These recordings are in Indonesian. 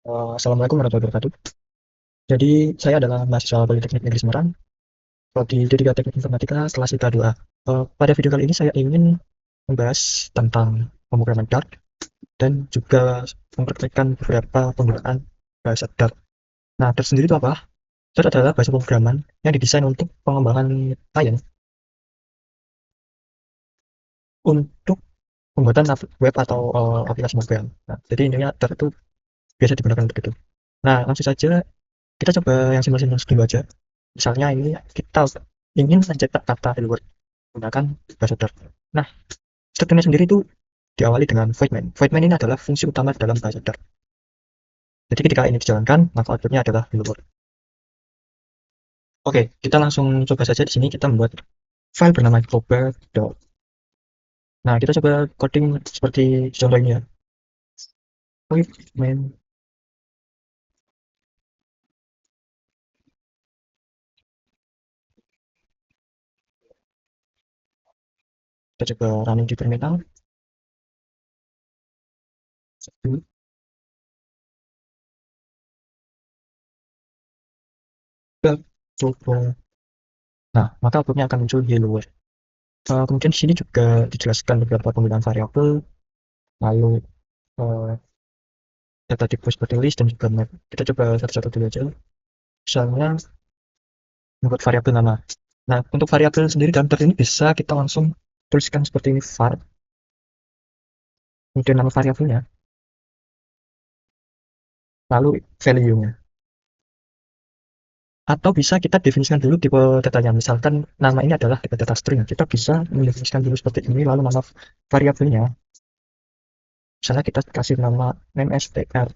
Assalamualaikum warahmatullahi wabarakatuh. Jadi, saya adalah mahasiswa Politeknik Negeri Semarang, prodi D3 Teknik Informatika kelas IPA 2A. Pada video kali ini saya ingin membahas tentang pemrograman Dart dan juga mempraktikkan beberapa penggunaan bahasa Dart. Nah, Dart sendiri itu apa? Dart adalah bahasa pemrograman yang didesain untuk pengembangan klien untuk pembuatan web atau aplikasi mobile. Nah, jadi intinya Dart itu biasa digunakan untuk itu. Nah, langsung saja kita coba yang simpel-simpel dulu aja. Misalnya ini kita ingin mencetak kata hello world menggunakan bahasa Dart. Nah, strukturnya sendiri itu diawali dengan void main. Void main ini adalah fungsi utama dalam bahasa Dart. Jadi ketika ini dijalankan, maka outputnya adalah hello world. Oke, kita langsung coba saja di sini kita membuat file bernama global. Nah, kita coba coding seperti contoh ini ya. Void main. Kita coba running di terminal. Coba. Nah, maka outputnya akan muncul hello world. Kemudian di sini juga dijelaskan beberapa penggunaan variabel, lalu uh, data tipe seperti list dan juga map. Kita coba satu-satu dulu aja. Misalnya membuat variabel nama. Nah, untuk variabel sendiri dalam Dart ini bisa kita langsung tuliskan seperti ini var, kemudian nama variabelnya, lalu value-nya. Atau bisa kita definisikan dulu tipe datanya. Misalkan nama ini adalah tipe data string. Kita bisa mendefinisikan dulu seperti ini, lalu nama variabelnya. Misalnya kita kasih nama name str.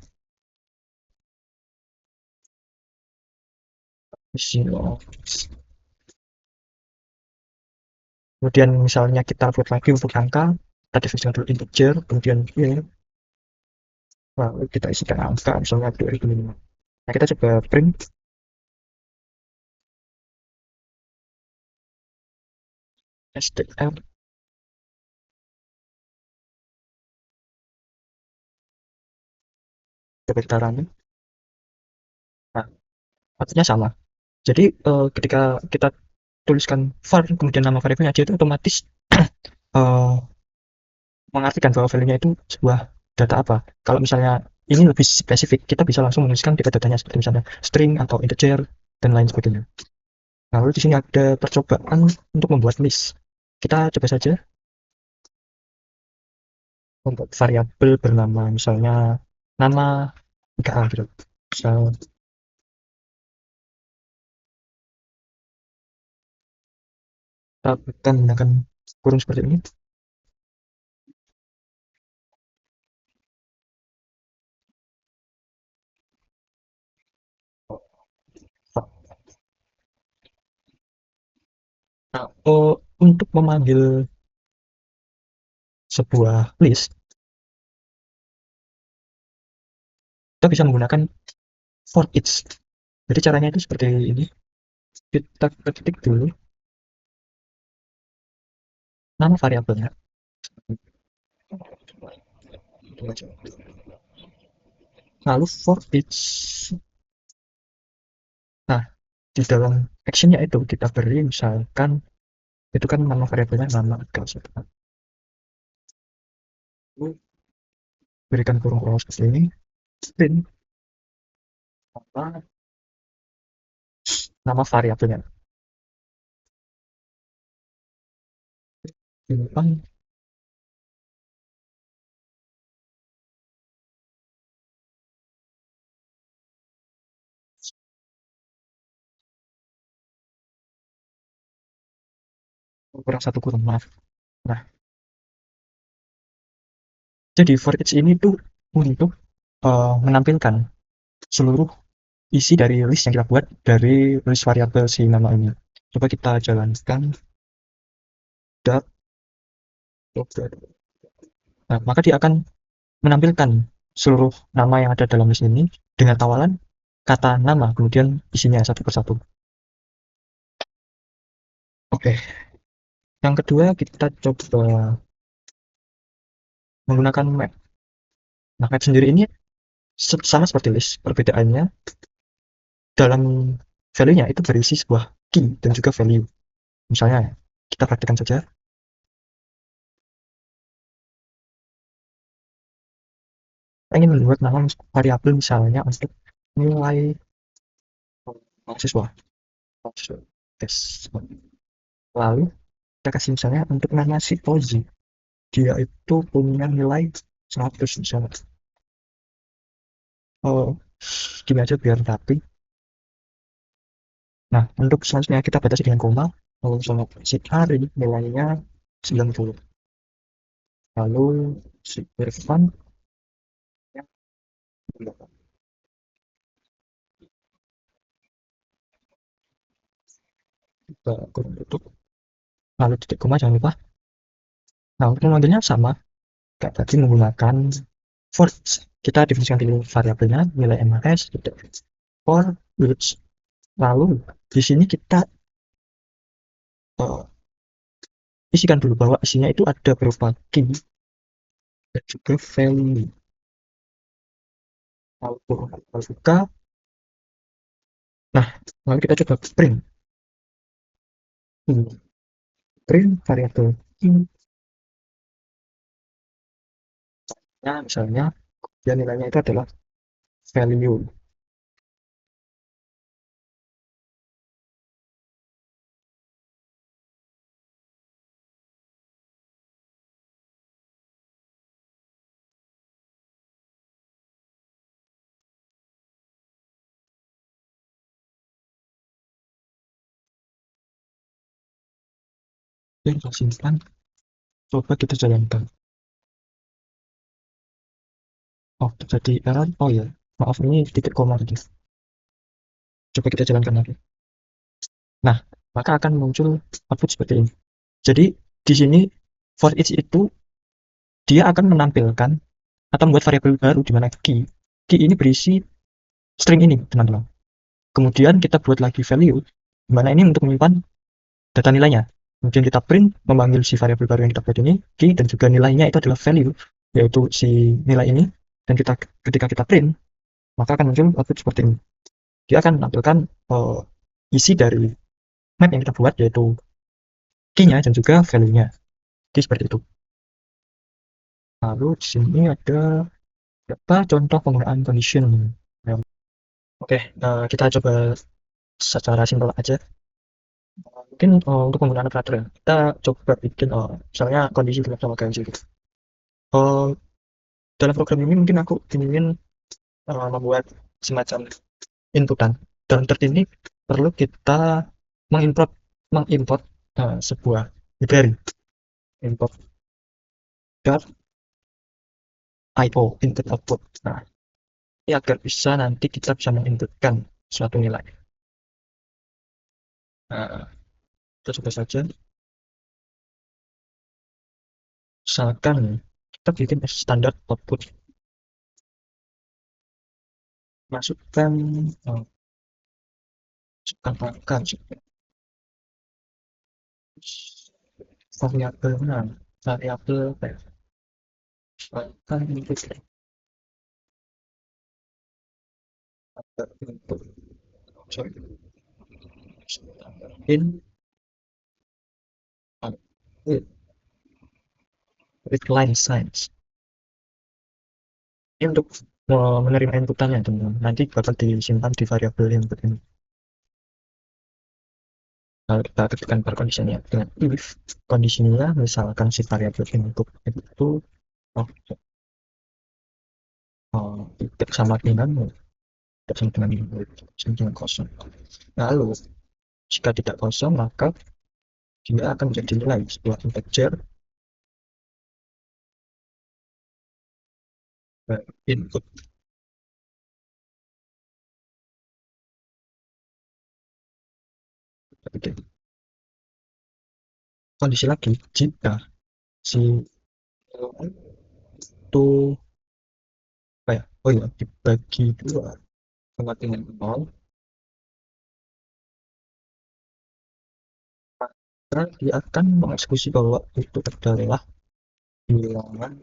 Kemudian misalnya kita buat lagi untuk angka, kita definisikan dulu integer, kemudian lalu kita isikan angka, misalnya 2005. Nah, kita coba print str sebentar. Nah, artinya sama. Jadi ketika kita tuliskan var kemudian nama variabelnya aja itu otomatis eh, mengartikan bahwa value-nya itu sebuah data apa. Kalau misalnya ini lebih spesifik, kita bisa langsung menuliskan tipe datanya seperti misalnya string atau integer dan lain sebagainya. Nah, lalu di sini ada percobaan untuk membuat list. Kita coba saja membuat variabel bernama misalnya nama 3A gitu. Misal kita akan menggunakan kurung seperti ini. Nah, untuk memanggil sebuah list, kita bisa menggunakan for each. Jadi caranya itu seperti ini. Kita ketik dulu nama variabelnya. Lalu for each. Nah, di dalam actionnya itu kita beri misalkan itu kan nama variabelnya nama gas. Lalu berikan kurung kurung seperti ini. Print nama variabelnya. Simpan kurang satu kurung maaf. Nah, jadi for each ini tuh untuk menampilkan seluruh isi dari list yang kita buat dari list variabel si nama ini. Coba kita jalankan dot. Nah, maka dia akan menampilkan seluruh nama yang ada dalam list ini dengan awalan kata nama, kemudian isinya satu persatu. Oke, yang kedua kita coba menggunakan map. Nah, map sendiri ini Sama seperti list, perbedaannya dalam value-nya itu berisi sebuah key dan juga value. Misalnya, kita praktikkan saja. Kita ingin membuat nama variabel misalnya untuk nilai mahasiswa. Tes. Lalu kita kasih misalnya untuk nama si Tozi. Dia itu punya nilai 100 misalnya. Oh, gini aja biar rapi. Nah, untuk selanjutnya kita batasi dengan koma. Kalau misalnya si Ari nilainya 90. Lalu si Irfan yang kita kurung tutup. Lalu titik koma jangan lupa. Nah, untuk memanggilnya sama. Kayak tadi menggunakan for. Kita definisikan dulu variabelnya nilai MAS for each. Lalu di sini kita uh, isikan dulu bahwa isinya itu ada berupa key dan juga value. Lalu buka. Nah, lalu kita coba print. Print variabel key. Nah, misalnya dia nilainya itu adalah value. Dan kita simpan. Coba kita jalankan. Oh, terjadi error. Oh ya, maaf ini titik koma tadi. Coba kita jalankan lagi. Nah, maka akan muncul output seperti ini. Jadi di sini for each itu dia akan menampilkan atau membuat variabel baru di mana key ini berisi string ini, teman-teman. Kemudian kita buat lagi value, di mana ini untuk menyimpan data nilainya. Kemudian kita print memanggil si variabel baru yang kita buat ini key dan juga nilainya itu adalah value, yaitu si nilai ini. Dan ketika kita print, maka akan muncul output seperti ini. Dia akan menampilkan isi dari map yang kita buat, yaitu key-nya dan juga value-nya. Jadi seperti itu. Lalu di sini ada beberapa contoh penggunaan condition. Oke, kita coba secara simpel aja. Mungkin untuk penggunaan operator ya, kita coba bikin misalnya kondisi gelap sama ganjil gitu. Uh, dalam program ini mungkin aku ingin membuat semacam inputan. Dalam tertini perlu kita mengimport sebuah library import .io input output. Nah, ini agar bisa nanti kita bisa menginputkan suatu nilai. Nah, kita coba saja. Misalkan kita bikin standar output, masukkan angka variabel variabel misalkan input sorry in with line signs. Ini untuk menerima inputannya, teman-teman. Nanti bakal disimpan di variabel input ini. Kalau kita ketikkan perkondisinya dengan if kondisinya misalkan si variabel input itu tidak sama dengan kosong. Lalu jika tidak kosong maka dia akan menjadi nilai sebuah integer input. Kondisi lagi jika si itu apa ya, oh ya, dibagi dua sama dengan 0, maka dia akan mengeksekusi bahwa itu adalah bilangan.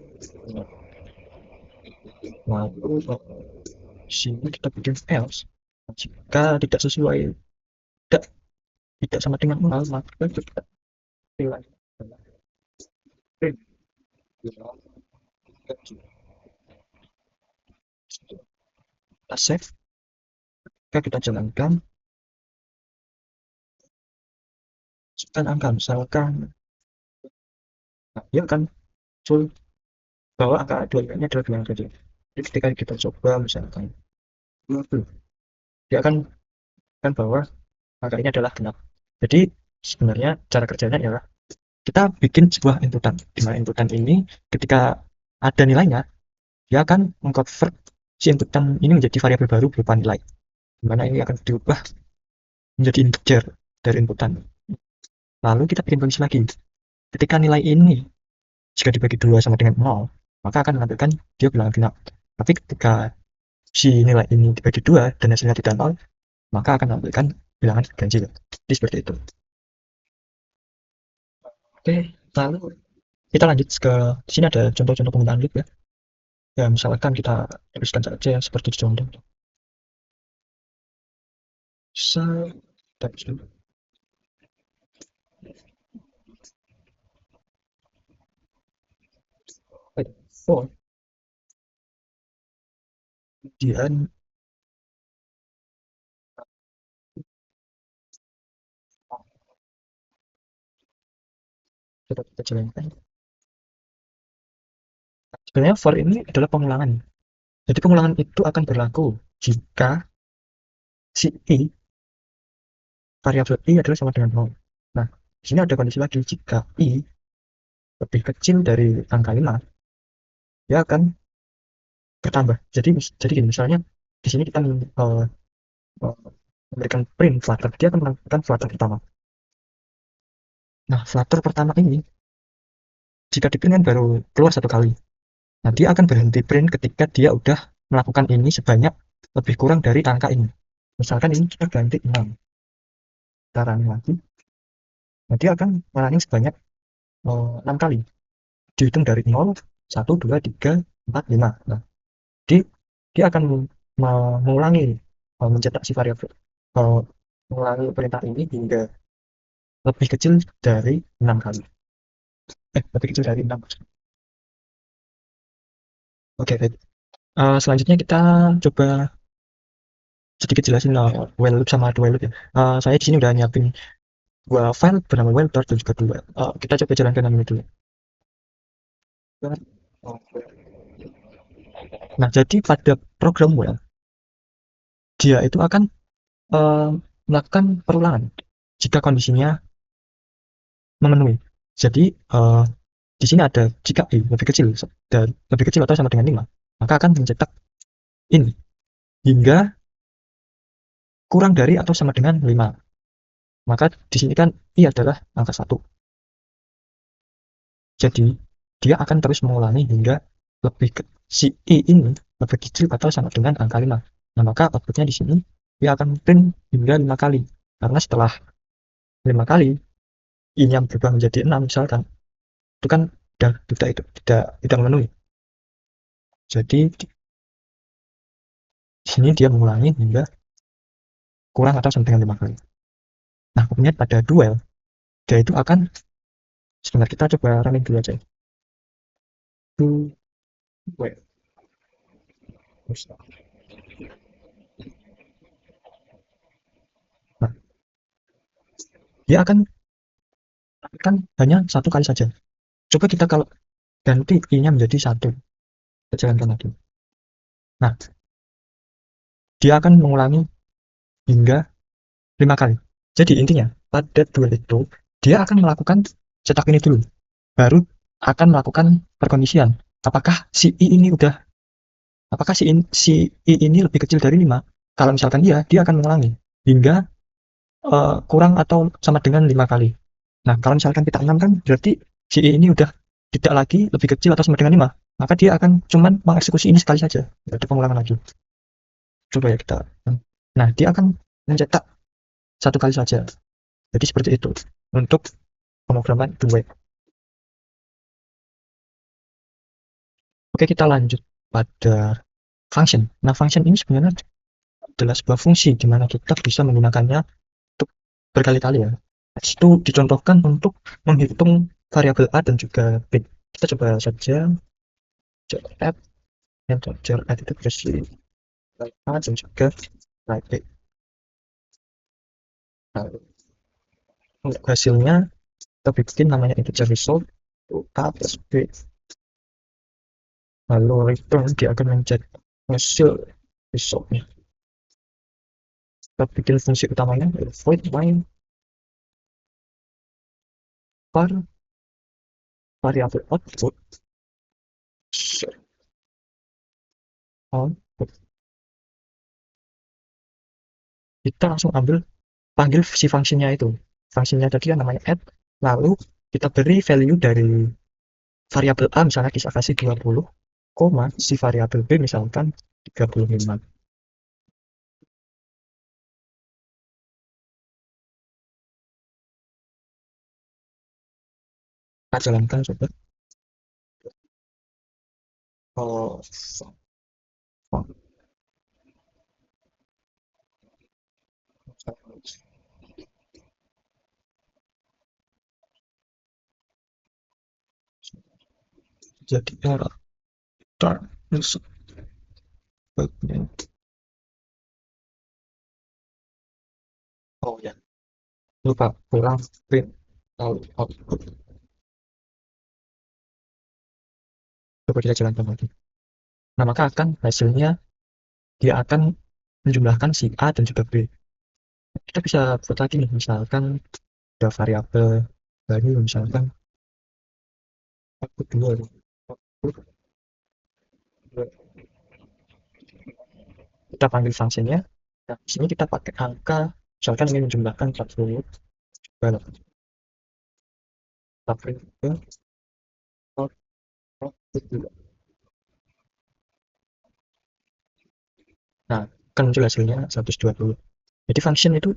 Lalu Di sini kita bikin else. Jika tidak sesuai, tidak tidak sama dengan nol, maka kita nilai print. Kita save, kita jalankan, masukkan angka misalkan, nah, dia akan muncul bahwa angka dua ini adalah bilangan kecil. Jadi ketika kita coba misalkan 20, dia akan bahwa angka ini adalah genap. Jadi sebenarnya cara kerjanya adalah kita bikin sebuah inputan, di mana inputan ini ketika ada nilainya, dia akan mengconvert si inputan ini menjadi variabel baru berupa nilai, di mana ini akan diubah menjadi integer dari inputan. Lalu kita bikin kondisi lagi. Ketika nilai ini jika dibagi 2 sama dengan 0, maka akan menampilkan dia bilangan genap. Tapi ketika si nilai ini dibagi 2 dan hasilnya tidak 0, maka akan menampilkan bilangan ganjil. Jadi seperti itu. Oke, lalu kita lanjut ke sini ada contoh-contoh penggunaan loop ya. Ya, misalkan kita tuliskan saja seperti di contoh. Bisa kita tulis dulu. For kemudian kita jalankan. Sebenarnya for ini adalah pengulangan. Jadi pengulangan itu akan berlaku jika si i, variabel i adalah sama dengan 0. Nah, di sini ada kondisi lagi, jika i lebih kecil dari angka 5, dia akan bertambah. Jadi gini, misalnya di sini kita uh, memberikan print flutter, dia akan melakukan flutter pertama. Nah, flutter pertama ini jika di print kan baru keluar satu kali. Nah, dia akan berhenti print ketika dia udah melakukan ini sebanyak lebih kurang dari angka ini. Misalkan ini kita ganti 6. Kita running lagi. Nah, dia akan running sebanyak 6 kali. Dihitung dari 0, 1, 2, 3, 4, 5. Nah, dia akan mengulangi mencetak si variabel mengulangi perintah ini hingga lebih kecil dari 6 kali. Lebih kecil dari 6. Oke, baik. Selanjutnya kita coba sedikit jelasin while loop sama do while loop ya. Saya di sini udah nyiapin dua file bernama while dot dan juga do while. Kita coba jalankan yang ini dulu. Nah, jadi pada program while dia itu akan melakukan perulangan jika kondisinya memenuhi. Jadi di sini ada jika i lebih kecil dan lebih kecil atau sama dengan 5, maka akan mencetak ini hingga kurang dari atau sama dengan 5. Maka di sini kan i adalah angka 1. Jadi dia akan terus mengulangi hingga lebih si i ini lebih kecil atau sama dengan angka 5. Nah, maka outputnya di sini dia akan print hingga 5 kali. Karena setelah 5 kali i yang berubah menjadi 6 misalkan, itu kan tidak memenuhi. Jadi di sini dia mengulangi hingga kurang atau sama dengan 5 kali. Nah, kemudian pada duel, dia itu akan, sebentar kita coba running dulu aja. Duel. Nah, dia akan hanya satu kali saja. Coba kita kalau ganti i-nya menjadi 1, kita jalankan lagi. Nah, dia akan mengulangi hingga 5 kali. Jadi intinya, pada duel itu, dia akan melakukan cetak ini dulu. Baru akan melakukan perkondisian. Apakah si i ini lebih kecil dari 5? Kalau misalkan dia akan mengulangi hingga kurang atau sama dengan 5 kali. Nah, kalau misalkan kita 6 kan berarti si i ini udah tidak lagi lebih kecil atau sama dengan 5. Maka dia akan cuman mengeksekusi ini sekali saja. Tidak ada pengulangan lagi. Coba ya kita. Nah, dia akan mencetak satu kali saja. Jadi seperti itu untuk pemrograman do while. Oke, kita lanjut pada function. Nah, function ini sebenarnya adalah sebuah fungsi di mana kita bisa menggunakannya untuk berkali-kali ya. Itu dicontohkan untuk menghitung variabel A dan juga B. Kita coba saja add yang add itu berisi A dan juga B. Nah, untuk hasilnya kita bikin namanya integer result A plus B, lalu return dia akan menjadi hasil resultnya. Kita bikin fungsi utamanya void main var variabel output output. Kita langsung panggil si fungsinya itu. Fungsinya tadi yang namanya add, lalu kita beri value dari variabel A misalnya kita kasih 20, koma si variabel B misalkan 35. Kita jalankan coba. Oh, jadi error return result. Oh ya, lupa pulang print output. Coba kita jalankan lagi. Nah, maka akan hasilnya dia akan menjumlahkan si A dan juga B. Kita bisa buat lagi nih, misalkan ada variabel baru, misalkan output 2. Kita panggil fungsinya. Nah, di sini kita pakai angka, misalkan ingin menjumlahkan 40, kita print ke output 2. Nah, akan muncul hasilnya 120. Jadi function itu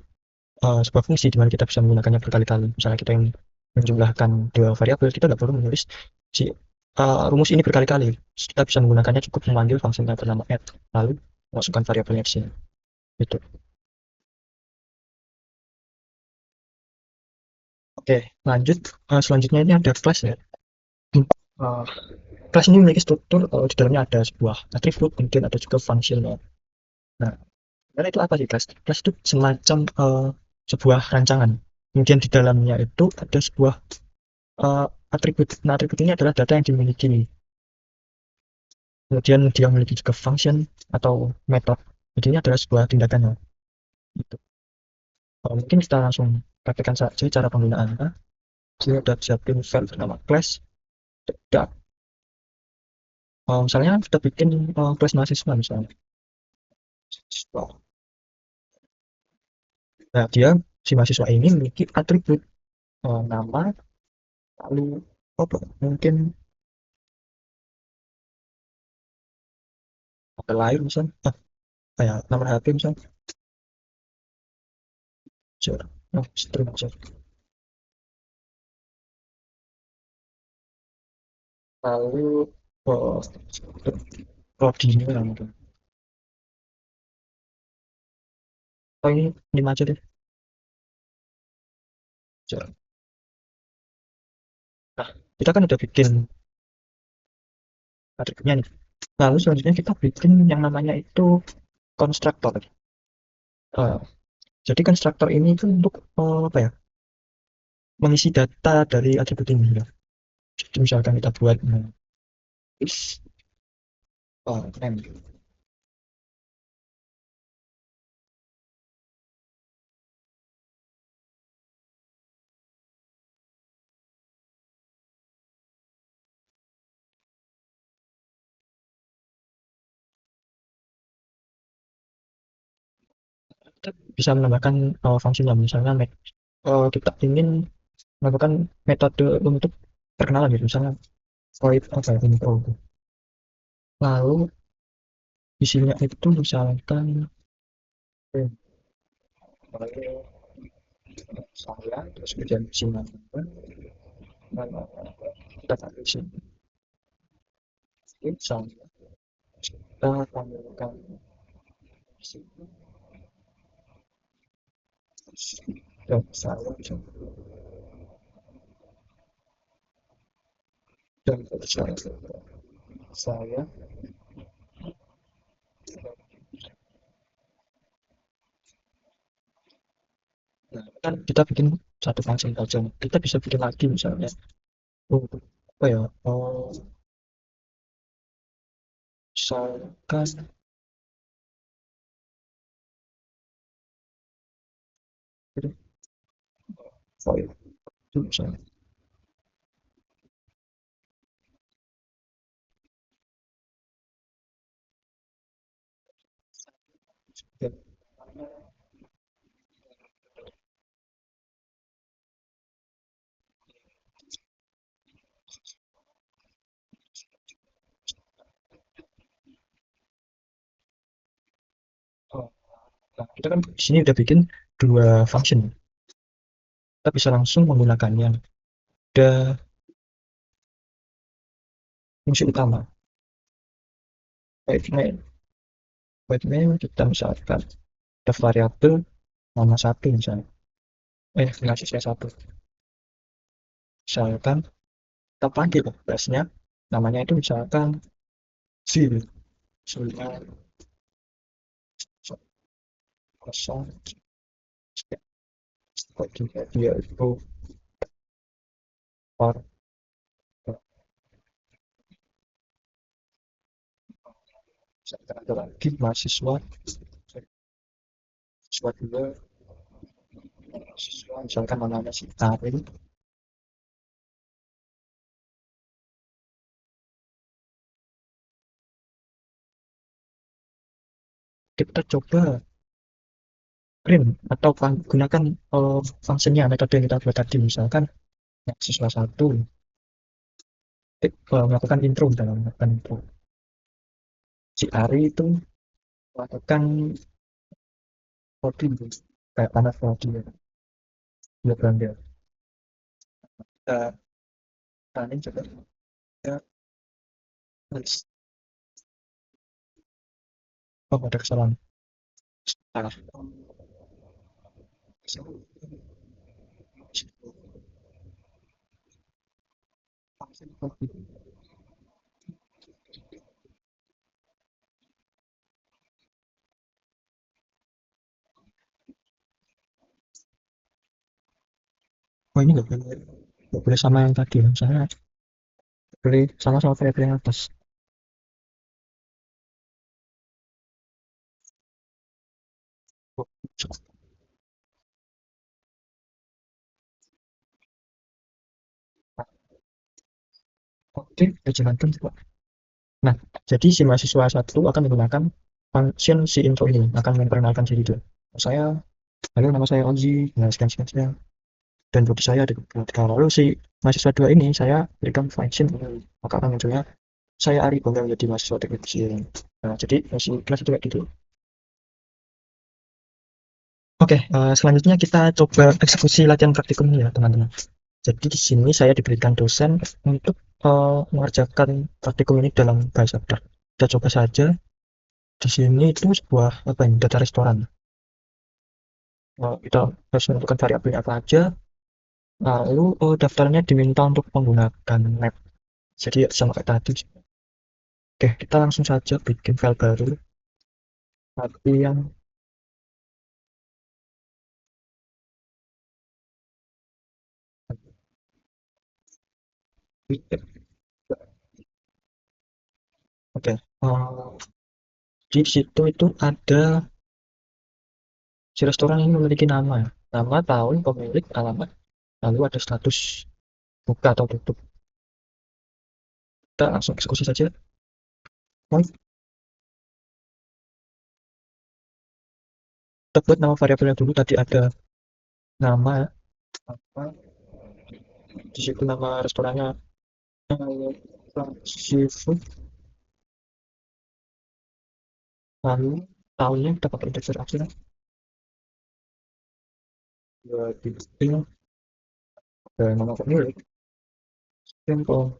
sebuah fungsi di mana kita bisa menggunakannya berkali-kali. Misalnya kita ingin menjumlahkan dua variabel, kita tidak perlu menulis si rumus ini berkali-kali. Kita bisa menggunakannya cukup memanggil fungsi yang bernama add, lalu masukkan variabelnya di sini. Itu. Oke, lanjut. Selanjutnya ini ada class ya. Uh, Kelas ini memiliki struktur, di dalamnya ada sebuah atribut, kemudian ada juga fungsinya. Nah, karena itu apa sih kelas? Kelas itu semacam sebuah rancangan. Kemudian di dalamnya itu ada sebuah atribut. Nah, atribut ini adalah data yang dimiliki. Kemudian dia memiliki juga function atau method. Jadi ini adalah sebuah tindakan. Gitu. Mungkin kita langsung praktekkan saja cara penggunaannya. Saya sudah siapin file bernama class. Dan, misalnya kita bikin kelas mahasiswa misalnya. Nah, dia si mahasiswa ini memiliki atribut nama, lalu apa? Mungkin apa lain misalnya, kayak nomor HP misalnya, string aja. Lalu oh, prodinya mungkin. Oh ini aja deh. Jar. Nah, kita kan udah bikin atributnya nih. Lalu selanjutnya kita bikin yang namanya itu konstruktor. Uh, jadi konstruktor ini itu untuk apa ya? Mengisi data dari atribut ini ya. Jadi misalkan kita buat is name. Kita bisa menambahkan fungsinya misalnya kita ingin melakukan metode untuk perkenalan gitu misalnya void apa ya info. Lalu isinya itu misalkan eh, saya terus kemudian isinya kita taruh di sini. Saya kita tampilkan dan saya nah, kan kita bikin satu function saja, kita bisa bikin lagi misalnya untuk apa ya, misalkan itu file itu misalnya. Ya, oh, nah, kita kan di sini udah bikin dua function, kita bisa langsung menggunakannya. Ada fungsi utama wave main. Wave main kita misalkan ada variabel nama satu misalnya, mahasiswa satu, misalkan kita panggil bassnya, namanya itu misalkan Z, misalnya kosong juga dia itu for misalkan ada lagi mahasiswa siswa dua, mahasiswa misalkan namanya si Ari, kita coba print atau gunakan fungsinya metode yang kita buat tadi, misalkan mahasiswa satu melakukan intro, dalam melakukan intro si Ari itu melakukan coding kayak panas tadi ya, dia bangga kita running coba ya, nulis oh ada kesalahan salah. Oh ini nggak boleh sama yang tadi, misalnya boleh sama-sama variabel yang atas. Oh, oke, kita jalankan coba. Nah, jadi si mahasiswa satu akan menggunakan function si intro ini, akan memperkenalkan diri dia. Saya, halo nama saya Onzi, nah sekian, dan body saya ada ketika lalu si mahasiswa dua ini saya berikan function ini, maka akan munculnya saya Ari bangga menjadi mahasiswa teknik mesin. Nah, jadi masih kelas itu kayak gitu. Oke, selanjutnya kita coba eksekusi latihan praktikum ini ya teman-teman. Jadi di sini saya diberikan dosen untuk mengerjakan praktikum ini dalam bahasa Dart. Kita coba saja. Di sini itu sebuah apa ini, data restoran. Kita harus menentukan variabelnya apa aja. Lalu daftarnya diminta untuk menggunakan map. Jadi sama kayak tadi. Oke, kita langsung saja bikin file baru. Tapi yang oke. Di situ itu ada si restoran ini memiliki nama, nama, tahun, pemilik, alamat, lalu ada status buka atau tutup. Kita langsung eksekusi saja. Oh, kita buat nama variabelnya dulu. Tadi ada nama apa? Di situ nama restorannya seafood. Lalu tahunnya kita pakai indeks akhir. Ya, di sini ada nama pemilik. Simple.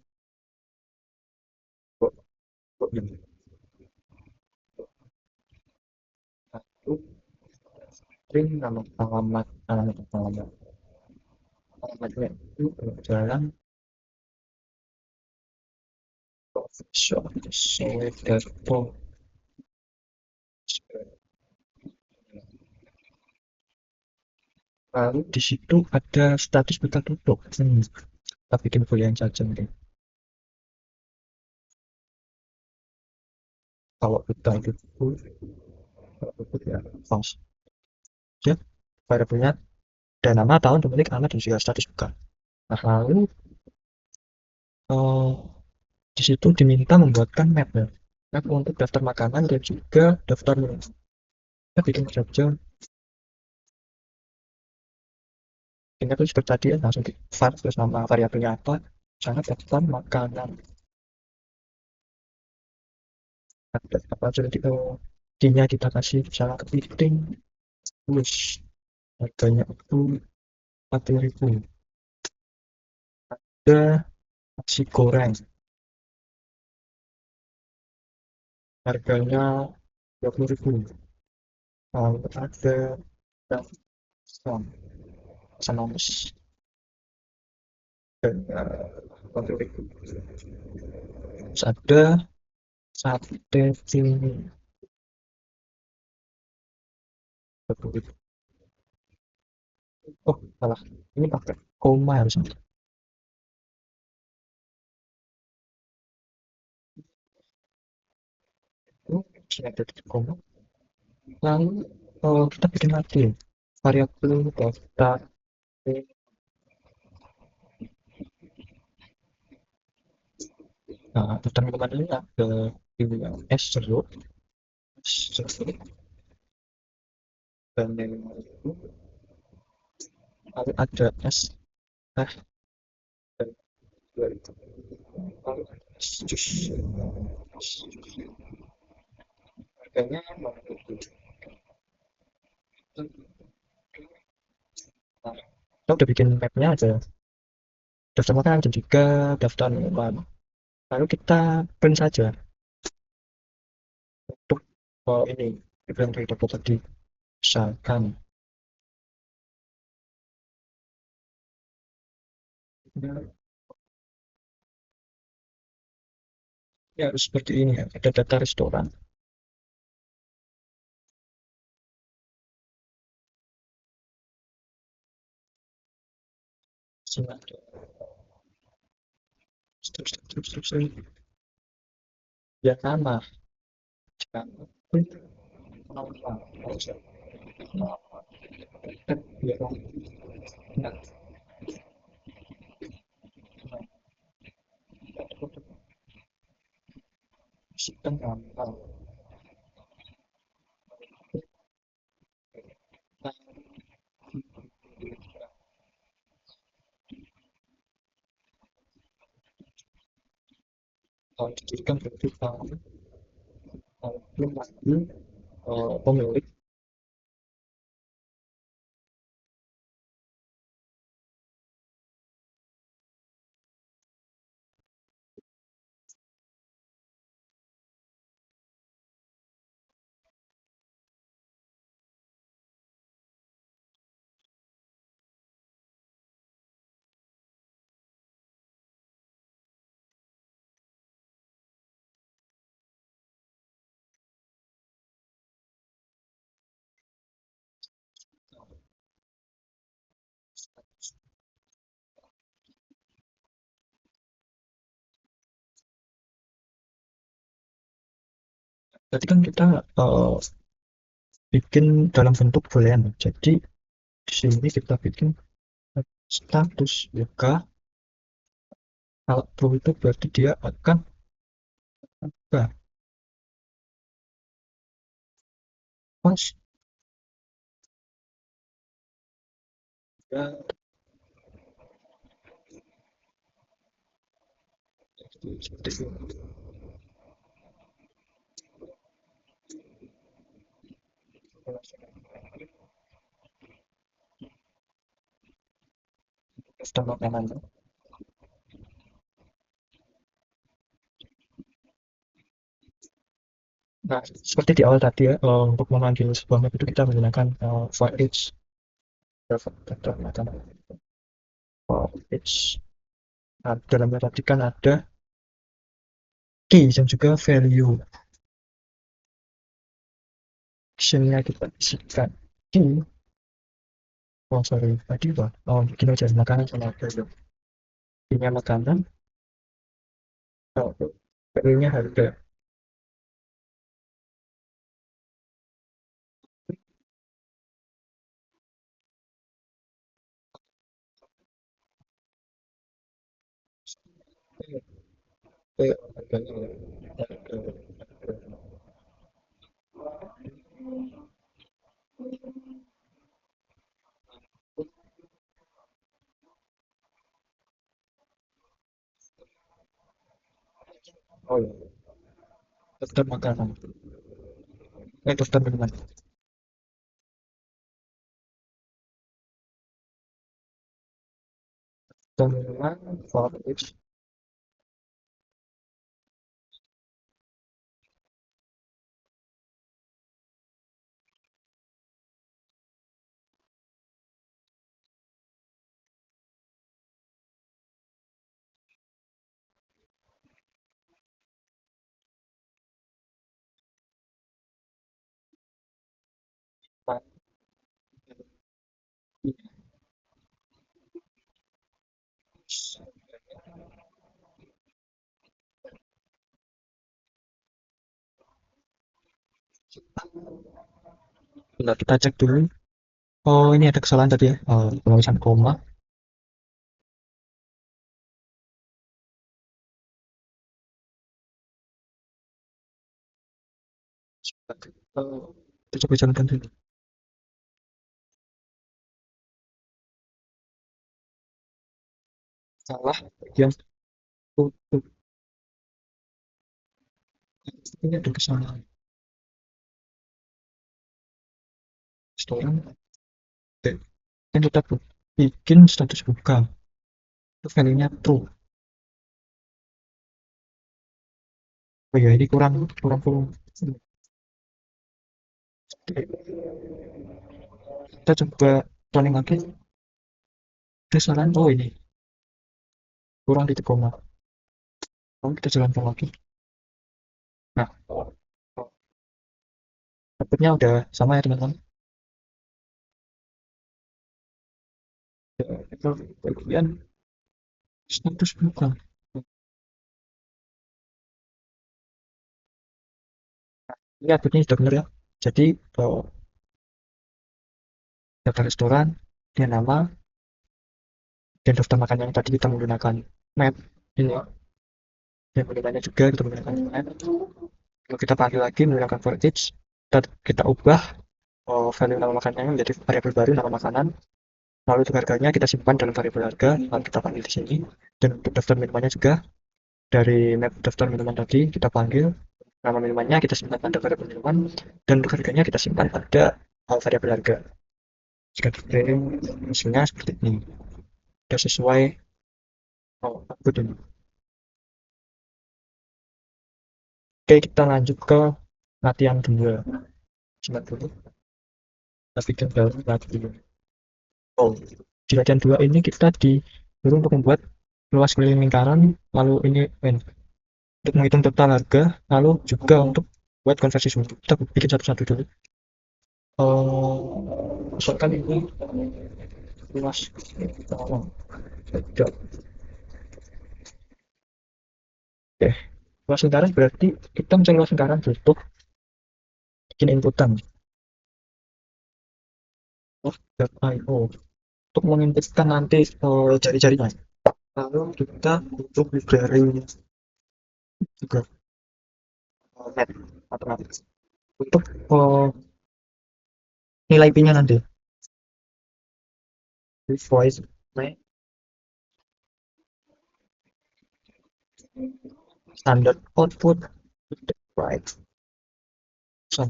Kok, kok gini? string nama alamatnya itu jalan Soedarpo. Lalu di situ ada status buka tutup. Kita bikin boolean saja nih. Kalau kita itu kalau tutup ya false. Ya, variabelnya dan nama tahun pemilik anak dan juga status buka. Nah, lalu eh, di situ diminta membuatkan map ya. Map untuk daftar makanan dan juga daftar menu. Kita bikin saja. Ini tuh seperti tadi ya, langsung di var terus nama variabelnya apa. Sangat daftar makanan. Ada apa aja nanti D-nya kita kasih misalnya kepiting. Terus harganya itu 40.000. Ada nasi goreng. Harganya 20.000. Lalu ada yang sama mas dan 20.000. Terus ada sate cumi 20.000. Oh, salah. Ini pakai koma harusnya. Ini sini ada titik koma. Lalu kita bikin lagi variabel daftar. Nah, daftar minuman ini ada pilihan es jeruk, dan minuman itu lalu ada es teh dan dua itu lalu ada es jus. Harganya nah, kita udah bikin mapnya aja daftar makanan dan juga daftar minuman. Lalu kita print saja untuk ini yang dari toko tadi misalkan ya harus seperti ini ya, ada data restoran. Sini ada terus ya sama jangan nama aja biar ingat sistem gampang. Kalau didirikan berarti belum lagi pemilik. Berarti kan kita bikin dalam bentuk boolean. Jadi di sini kita bikin status buka. Kalau true itu berarti dia akan buka. Pas ya seperti itu. Daftar makanan. Nah, seperti di awal tadi ya, untuk memanggil sebuah map itu kita menggunakan for each vector macam for each. Nah, dalamnya tadi kan ada key dan juga value. Actionnya kita isikan key. Oh sorry, tadi apa? Oh, gini aja makanan sama value. Key-nya makanan, oh, value-nya harga. Harganya harga. Oh iya, daftar makanan. Daftar minuman. Daftar minuman for each. Bentar, kita cek dulu. Oh, ini ada kesalahan tadi ya. Penulisan koma. Kita coba jalankan dulu. Salah bagian tutup. Ini ada kesalahan. Restoran. Kan kita bikin status buka. Itu value-nya true. Oh ya, ini kurang kurang full. Kita coba running lagi. Kesalahan. Oh ini kurang titik koma. Oh, kita jalankan lagi. Nah, dapetnya udah sama ya teman-teman. Itu bagian status buka. Ini update-nya sudah benar ya. Jadi daftar restoran, dia nama, dan daftar makan yang tadi kita menggunakan map ini. Dan menggunakannya juga kita menggunakan map. Kalau kita panggil lagi menggunakan for each, kita ubah value nama makanannya menjadi variabel baru nama makanan. Lalu untuk harganya kita simpan dalam variabel harga, lalu kita panggil di sini. Dan untuk daftar minumannya juga dari map daftar minuman tadi kita panggil nama minumannya, kita simpan pada variabel minuman, dan untuk harganya kita simpan pada variabel harga. Jika di frame hasilnya seperti ini, sudah sesuai output ini. Oke, kita lanjut ke latihan 2. Sebentar dulu, kita bikin baru lagi. Oh, di latihan 2 ini kita disuruh untuk membuat luas keliling lingkaran, lalu ini untuk menghitung total harga, lalu juga untuk buat konversi suhu. Kita bikin satu-satu dulu. Misalkan ini luas lingkaran. Oke, luas lingkaran berarti kita mencari luas lingkaran butuh bikin inputan. .io untuk menginputkan nanti jari-jarinya. Lalu kita butuh library juga net matematik untuk nilai p-nya nanti. Voice main standard output right. So,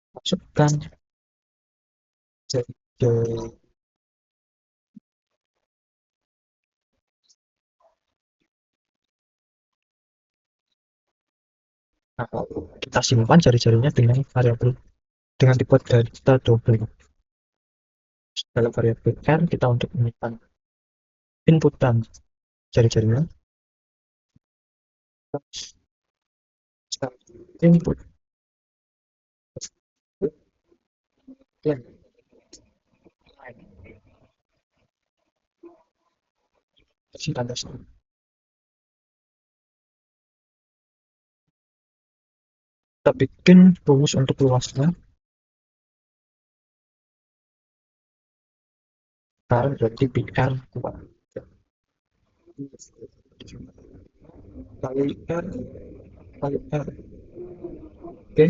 masukkan jadi Nah, kita simpan jari-jarinya dengan variabel dengan tipe data double. Dalam variabel r kita untuk menyimpan inputan jari-jarinya, input line versi tanda seru. Kita bikin rumus untuk luasnya, sekarang berarti PR kuat kali R kali R. Oke,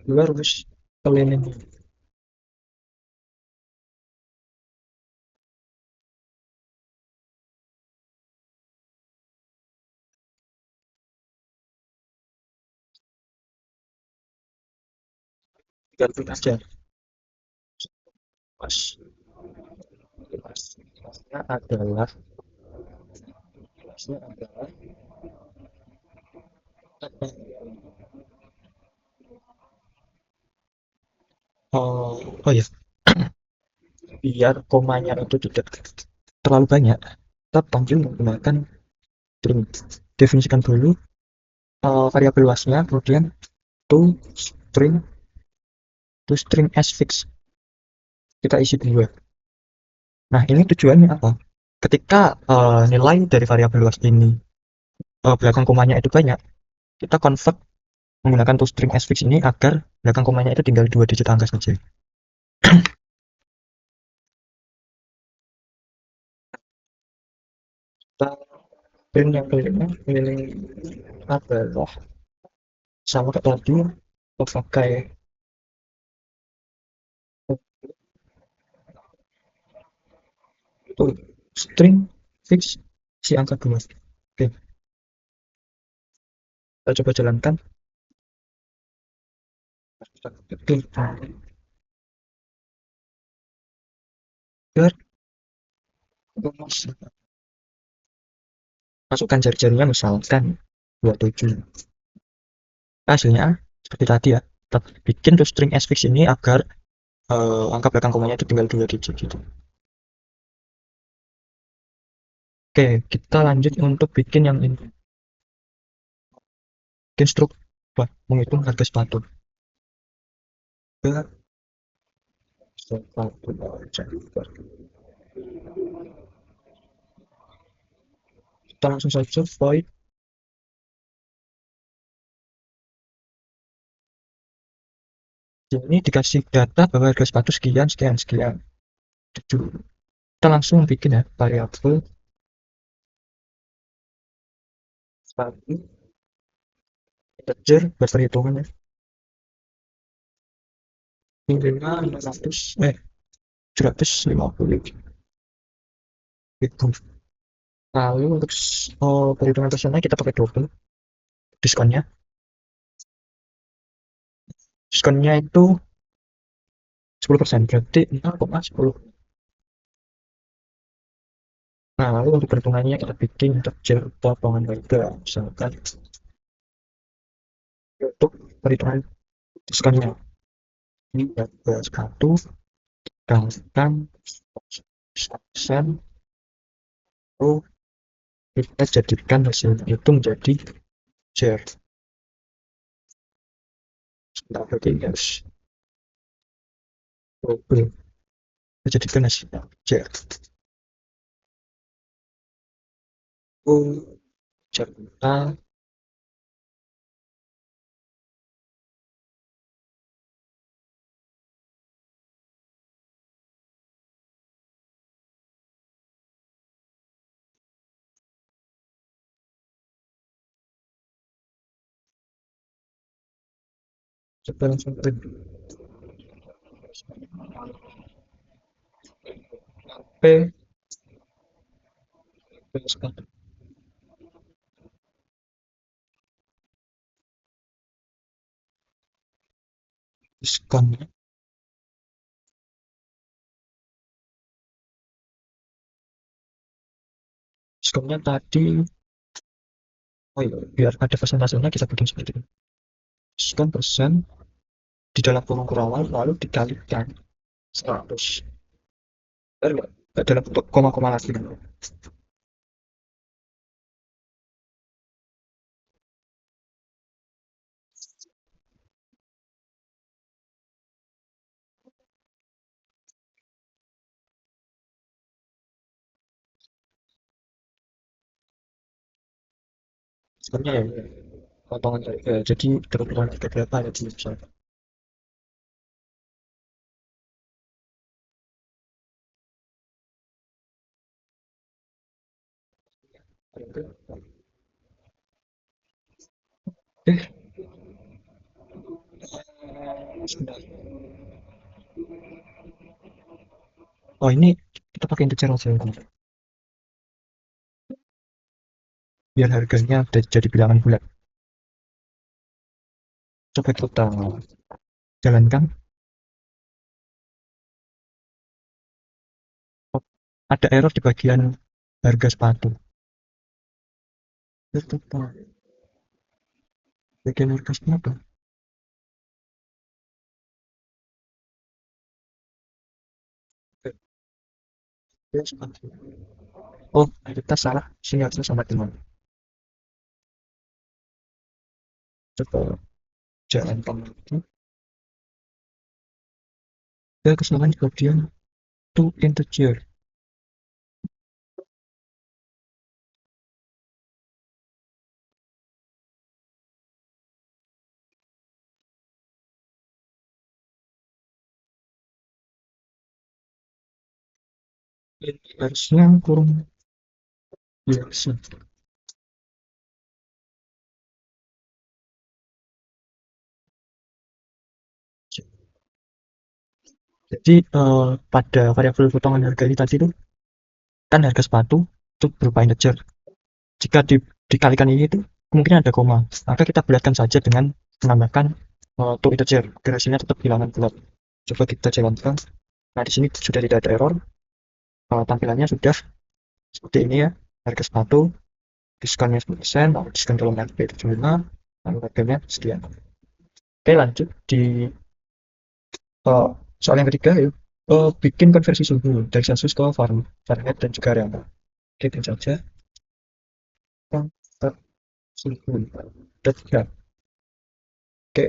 dua rumus keliling ganti aja pas pasnya adalah pasnya adalah oh ya, biar komanya itu tidak terlalu banyak, kita panggil menggunakan string. Definisikan dulu variabel luasnya, kemudian to string s fix kita isi dua. Nah, ini tujuannya apa? Ketika nilai dari variabel luas ini belakang komanya itu banyak, kita convert menggunakan toString sfix ini agar belakang komanya itu tinggal 2 digit angka saja. Kita print yang kelima keliling adalah sama kayak tadi, kita pakai itu string fix si angka 2. Oke, kita coba jalankan. Biar masukkan jari-jarinya misalkan 27. Hasilnya seperti tadi ya, kita bikin toString sfix ini agar angka belakang komanya itu tinggal 2 digit gitu. Oke, kita lanjut untuk bikin yang ini. Bikin struk buat menghitung harga sepatu. Ke sepatu kita langsung saja void ini dikasih data bahwa harga sepatu sekian sekian sekian. Kita langsung bikin ya variabel sepatu integer buat perhitungannya minimal 750 ribu. Lalu untuk perhitungan persennya kita pakai double diskonnya. Diskonnya itu 10%, berarti 0,10. Nah, lalu untuk perhitungannya kita bikin integer potongan harga, misalkan untuk perhitungan diskonnya ini harga sepatu kalikan 100%, lalu kita jadikan hasilnya itu menjadi share. Sebentar, berarti harus double, kita jadikan hasilnya share. Jakarta coba langsung print P diskonnya diskonnya tadi Oh iya, biar ada persentasenya kita bikin seperti ini. Sekian persen di dalam kurung kurangan lalu dikalikan 100. Benar nggak? Dalam bentuk koma-koma lagi. Sebenarnya ya, potongan dari jadi kebetulan kita berapa ada di misalnya. Eh, sebentar. Oh ini kita pakai integer aja ini. Biar harganya jadi bilangan bulat. Coba kita jalankan. Oh, ada error di bagian harga sepatu. Itu bagian harga sepatu. Ya, sepatu. Oh, kita salah. Sini harusnya sama teman. Coba jalankan lagi. Ya, kesalahan di bagian to integer. Harusnya kurang biasa. Jadi pada variabel potongan harga ini tadi itu kan harga sepatu itu berupa integer. Jika dikalikan ini itu kemungkinan ada koma. Maka kita bulatkan saja dengan menambahkan to integer. Hasilnya tetap bilangan bulat. Coba kita jalankan. Nah di sini sudah tidak ada error. Tampilannya sudah seperti ini ya. Harga sepatu diskonnya 10%, lalu diskon dalam RP 75, lalu harganya sekian. Oke lanjut di uh, soal yang ketiga ya. Bikin konversi suhu dari Celsius ke Fahrenheit dan juga Riyadhah. Oke, saja. Suhu. Dan oke,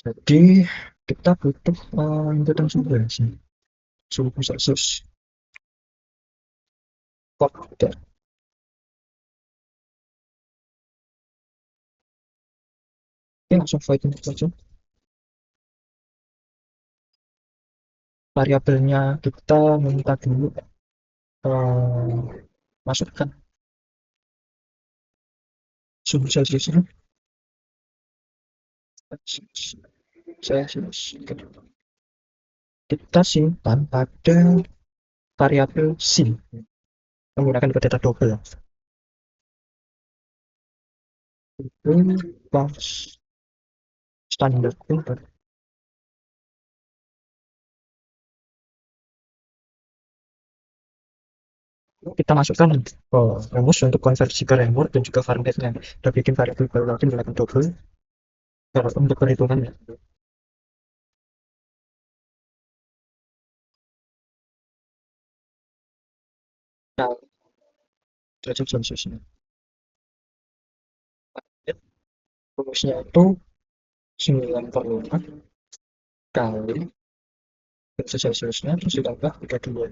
jadi kita butuh inputan suhu ya sih. Suhu Celsius. Kok oke, langsung void input saja. Variabelnya kita minta dulu uh, masukkan suhu Celsiusnya. Celsius. Kita simpan pada variabel sin menggunakan data double. Itu pas standar filter. Kita masukkan rumus untuk konversi ke remote dan juga Fahrenheit-nya. Kita bikin variabel baru lagi menggunakan double untuk perhitungannya. Nah, derajat Celsiusnya. Rumusnya itu 9/5 kali derajat Celsiusnya terus ditambah 32.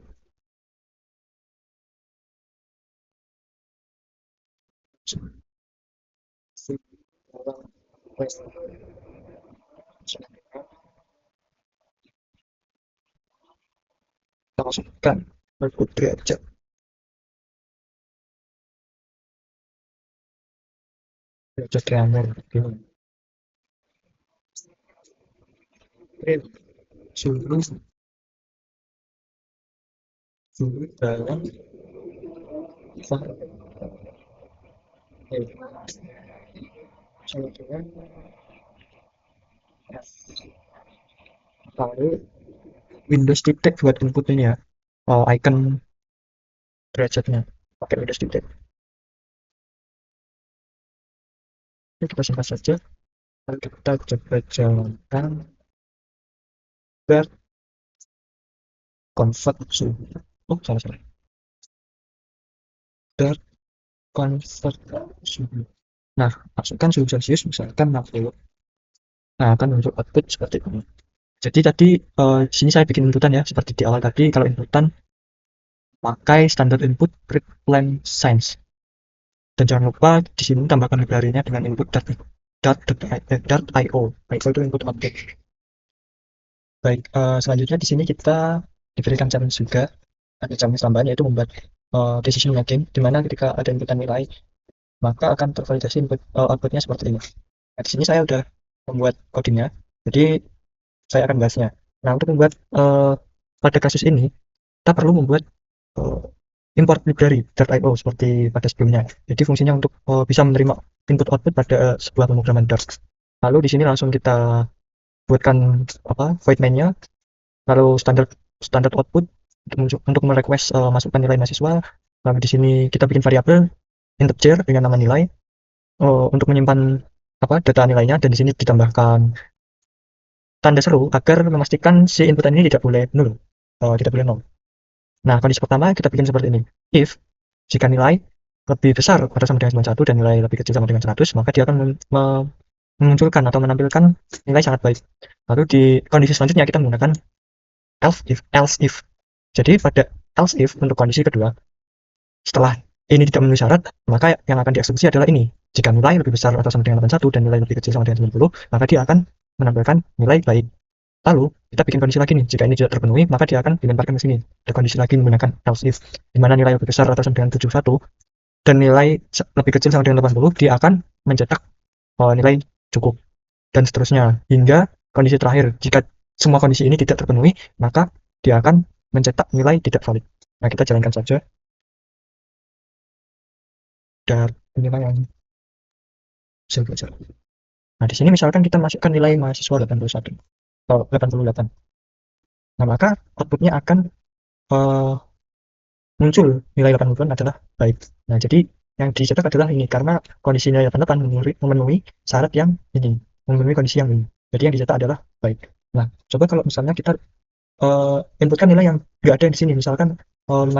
Kita masukkan output derajat. Derajat triangle. Oke, suhu suhu dalam Fahrenheit. Sama dengan lalu Windows titik buat input ini ya. Icon derajatnya pakai Windows titik. Oke, kita simpan saja. Lalu kita coba jalankan bar convert suhu. Oh, salah salah. Bar convert suhu. Nah, masukkan suhu Celcius misalkan 60. Nah, akan muncul output seperti ini. Jadi tadi sini saya bikin inputan ya, seperti di awal tadi. Kalau inputan pakai standar input read line science. Dan jangan lupa di sini tambahkan library-nya dengan input .io. IO itu input output. Baik, selanjutnya di sini kita diberikan challenge juga. Ada challenge tambahan yaitu membuat decision making, di mana ketika ada inputan nilai, maka akan tervalidasi input outputnya seperti ini. Nah, di sini saya udah membuat codingnya, jadi saya akan bahasnya. Nah, untuk membuat pada kasus ini, kita perlu membuat uh, import library .io seperti pada sebelumnya. Jadi fungsinya untuk bisa menerima input output pada sebuah pemrograman Dart. Lalu di sini langsung kita buatkan void main-nya, lalu standar standar output untuk merequest masukkan nilai mahasiswa. Lalu di sini kita bikin variabel integer dengan nama nilai untuk menyimpan data nilainya, dan di sini ditambahkan tanda seru agar memastikan si inputan ini tidak boleh nol, tidak boleh nol. Nah, kondisi pertama kita bikin seperti ini. If jika nilai lebih besar atau sama dengan 91 dan nilai lebih kecil sama dengan 100, maka dia akan memunculkan atau menampilkan nilai sangat baik. Lalu di kondisi selanjutnya kita menggunakan else if. Jadi pada else if untuk kondisi kedua, setelah ini tidak memenuhi syarat, maka yang akan dieksekusi adalah ini. Jika nilai lebih besar atau sama dengan 81 dan nilai lebih kecil sama dengan 90, maka dia akan menampilkan nilai baik. Lalu kita bikin kondisi lagi nih. Jika ini tidak terpenuhi, maka dia akan dilemparkan ke sini. Ada kondisi lagi menggunakan else if, di mana nilai lebih besar atau sama dengan 71 dan nilai lebih kecil sama dengan 80, dia akan mencetak nilai cukup, dan seterusnya hingga kondisi terakhir. Jika semua kondisi ini tidak terpenuhi, maka dia akan mencetak nilai tidak valid. Nah, kita jalankan saja. Dan nilai yang saya belajar. Nah, di sini misalkan kita masukkan nilai mahasiswa 81 atau 88. Nah, maka outputnya akan uh, muncul nilai 80 adalah baik. Nah, jadi yang dicetak adalah ini, karena kondisi nilai 88 memenuhi syarat yang ini, memenuhi kondisi yang ini. Jadi yang dicetak adalah baik. Nah, coba kalau misalnya kita inputkan nilai yang nggak ada di sini, misalkan 500.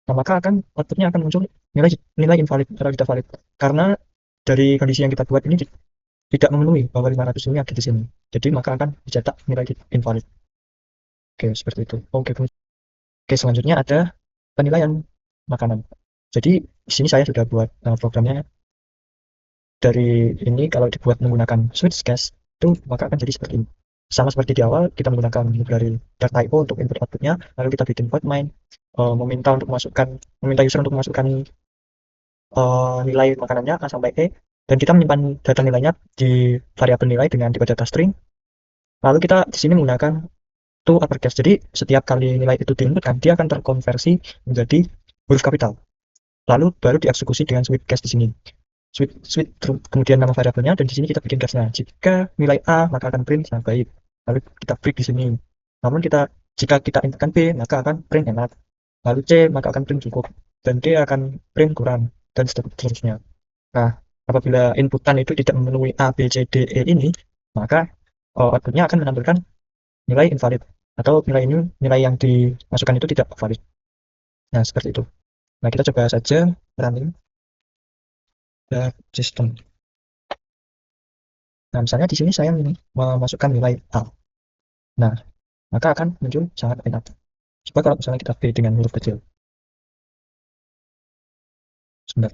Nah, maka outputnya akan muncul nilai invalid atau tidak valid, karena dari kondisi yang kita buat ini tidak memenuhi bahwa 500 ini ada di sini. Jadi maka akan dicetak nilai invalid. Oke, seperti itu. Oke, selanjutnya ada penilaian makanan. Jadi di sini saya sudah buat programnya. Dari ini kalau dibuat menggunakan switchcase itu maka akan jadi seperti ini. Sama seperti di awal, kita menggunakan library .io untuk input outputnya, lalu kita bikin void main, meminta user untuk memasukkan nilai makanannya A sampai E, dan kita menyimpan data nilainya di variabel nilai dengan tipe data string. Lalu kita di sini menggunakan to uppercase. Jadi setiap kali nilai itu diinputkan, dia akan terkonversi menjadi huruf kapital. Lalu baru dieksekusi dengan switchcase di sini. Switch kemudian nama variabelnya, dan di sini kita bikin gasnya. Jika nilai A, maka akan print sangat baik. Lalu kita break di sini. Namun jika kita inputkan B, maka akan print enak. Lalu C, maka akan print cukup. Dan D akan print kurang, dan seterusnya. Nah, apabila inputan itu tidak memenuhi A, B, C, D, E ini, maka outputnya akan menampilkan nilai invalid, atau nilai yang dimasukkan itu tidak valid. Nah, seperti itu. Nah, kita coba saja running sistem. Nah, misalnya di sini saya memasukkan nilai A. Nah, maka akan muncul sangat enak. Coba kalau misalnya kita B dengan huruf kecil. Sebentar.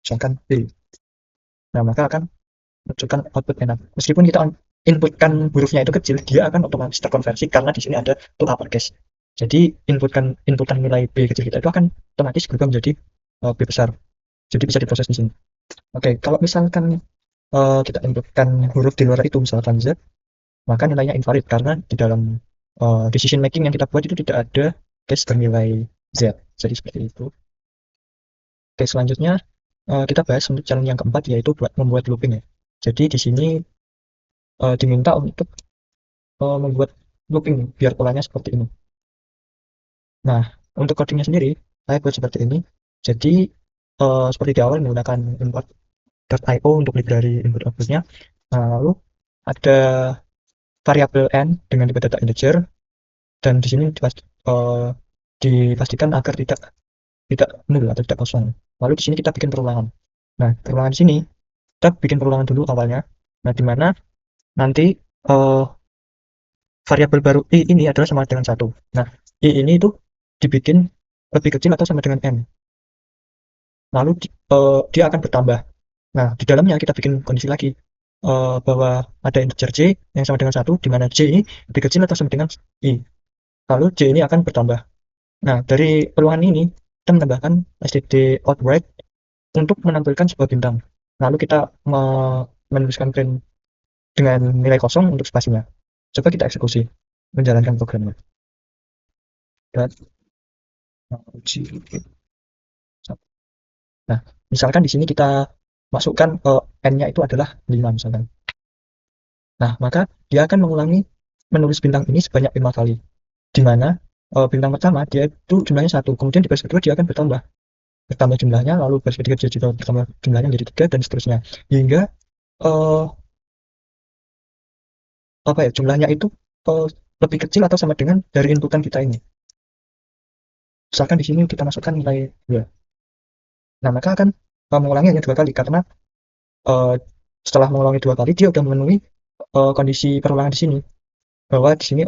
Misalkan B. Nah, maka akan munculkan output enak. Meskipun kita inputkan hurufnya itu kecil, dia akan otomatis terkonversi karena di sini ada to uppercase. Jadi inputan nilai B kecil kita itu akan otomatis berubah menjadi B besar. Jadi bisa diproses di sini. Oke, kalau misalkan kita inputkan huruf di luar itu, misalkan Z, maka nilainya invalid karena di dalam decision making yang kita buat itu tidak ada case bernilai Z. Jadi seperti itu. Oke, selanjutnya kita bahas untuk challenge yang keempat, yaitu membuat looping ya. Jadi di sini diminta untuk membuat looping biar polanya seperti ini. Nah, untuk codingnya sendiri saya buat seperti ini. Jadi seperti di awal menggunakan import.io untuk library input outputnya. Lalu ada variabel n dengan tipe data integer, dan di sini dipastikan agar tidak nol atau tidak kosong. Lalu di sini kita bikin perulangan. Nah, perulangan di sini kita bikin perulangan dulu awalnya. Nah, di mana nanti variabel baru i ini adalah sama dengan 1. Nah, i ini itu dibikin lebih kecil atau sama dengan n. Lalu dia akan bertambah. Nah, di dalamnya kita bikin kondisi lagi bahwa ada integer j yang sama dengan 1, di mana j ini lebih kecil atau sama dengan i. Lalu j ini akan bertambah. Nah, dari perulangan ini kita menambahkan std outbreak untuk menampilkan sebuah bintang. Lalu kita menuliskan print dengan nilai kosong untuk spasinya. Coba kita eksekusi menjalankan programnya. Dan uji. Nah, misalkan di sini kita masukkan n-nya itu adalah 5 misalkan. Nah, maka dia akan menulis bintang ini sebanyak 5 kali. Di mana bintang pertama dia itu jumlahnya 1, kemudian di baris kedua dia akan bertambah jumlahnya, lalu baris ketiga dia juga bertambah jumlahnya menjadi 3 dan seterusnya. Hingga jumlahnya itu lebih kecil atau sama dengan dari inputan kita ini. Misalkan di sini kita masukkan nilai 2. Nah, maka akan mengulangi hanya 2 kali, karena setelah mengulangi 2 kali dia sudah memenuhi kondisi perulangan di sini, bahwa di sini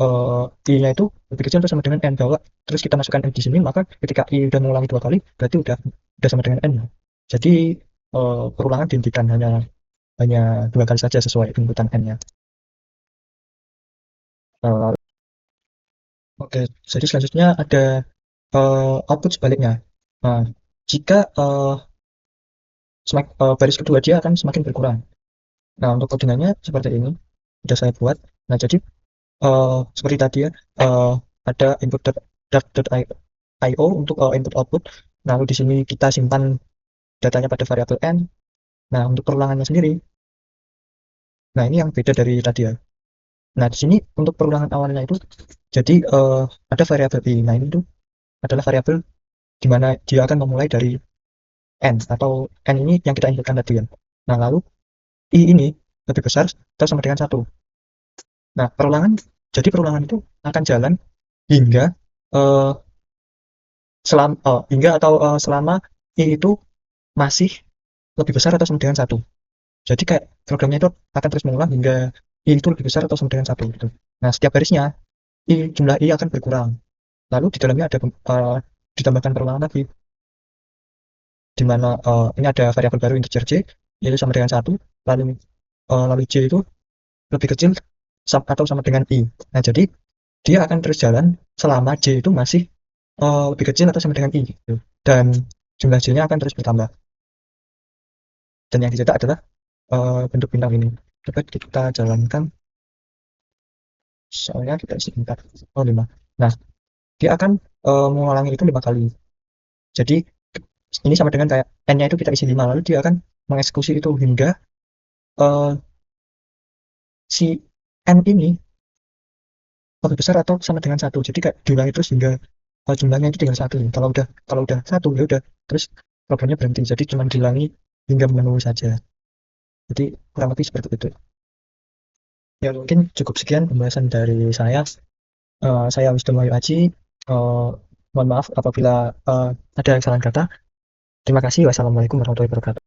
i-nya itu lebih kecil atau sama dengan n, bahwa terus kita masukkan n di sini, maka ketika i sudah mengulangi 2 kali berarti udah sama dengan n. Jadi perulangan dihentikan hanya 2 kali saja sesuai inputan n-nya. Oke, jadi selanjutnya ada output sebaliknya. Nah, jika baris kedua dia akan semakin berkurang. Nah, untuk codingannya seperti ini sudah saya buat. Nah, jadi seperti tadi ya, ada input.io untuk input output. Lalu di sini kita simpan datanya pada variabel n. Nah, untuk perulangannya sendiri, nah ini yang beda dari tadi ya. Nah, di sini untuk perulangan awalnya itu jadi ada variabel i. Nah, ini tuh adalah variabel di mana dia akan memulai dari n, atau n ini yang kita inputkan tadi ya. Nah, lalu i ini lebih besar atau sama dengan 1. Nah, perulangan itu akan jalan hingga selama i itu masih lebih besar atau sama dengan 1. Jadi kayak programnya itu akan terus mengulang hingga i itu lebih besar atau sama dengan 1 gitu. Nah, setiap barisnya jumlah i akan berkurang. Lalu di dalamnya ada ditambahkan perulangan lagi, di mana ini ada variabel baru integer j yaitu sama dengan 1, lalu j itu lebih kecil atau sama dengan i. Nah, jadi dia akan terus jalan selama j itu masih lebih kecil atau sama dengan i gitu. Dan jumlah j-nya akan terus bertambah. Dan yang dicetak adalah bentuk bintang ini. Coba kita jalankan. Soalnya kita isi 4. 5. Nah, dia akan mengulangi itu 5 kali. Jadi ini sama dengan kayak n-nya itu kita isi 5, lalu dia akan mengeksekusi itu hingga si n ini lebih besar atau sama dengan 1. Jadi kayak diulangi terus hingga jumlahnya itu tinggal 1. Kalau udah 1 ya udah, terus programnya berhenti. Jadi cuma diulangi hingga memenuhi saja. Jadi kurang lebih seperti itu. Ya, mungkin cukup sekian pembahasan dari saya. Saya Wisdom Wahyu Aji. Mohon maaf apabila ada kesalahan kata. Terima kasih. Wassalamualaikum warahmatullahi wabarakatuh.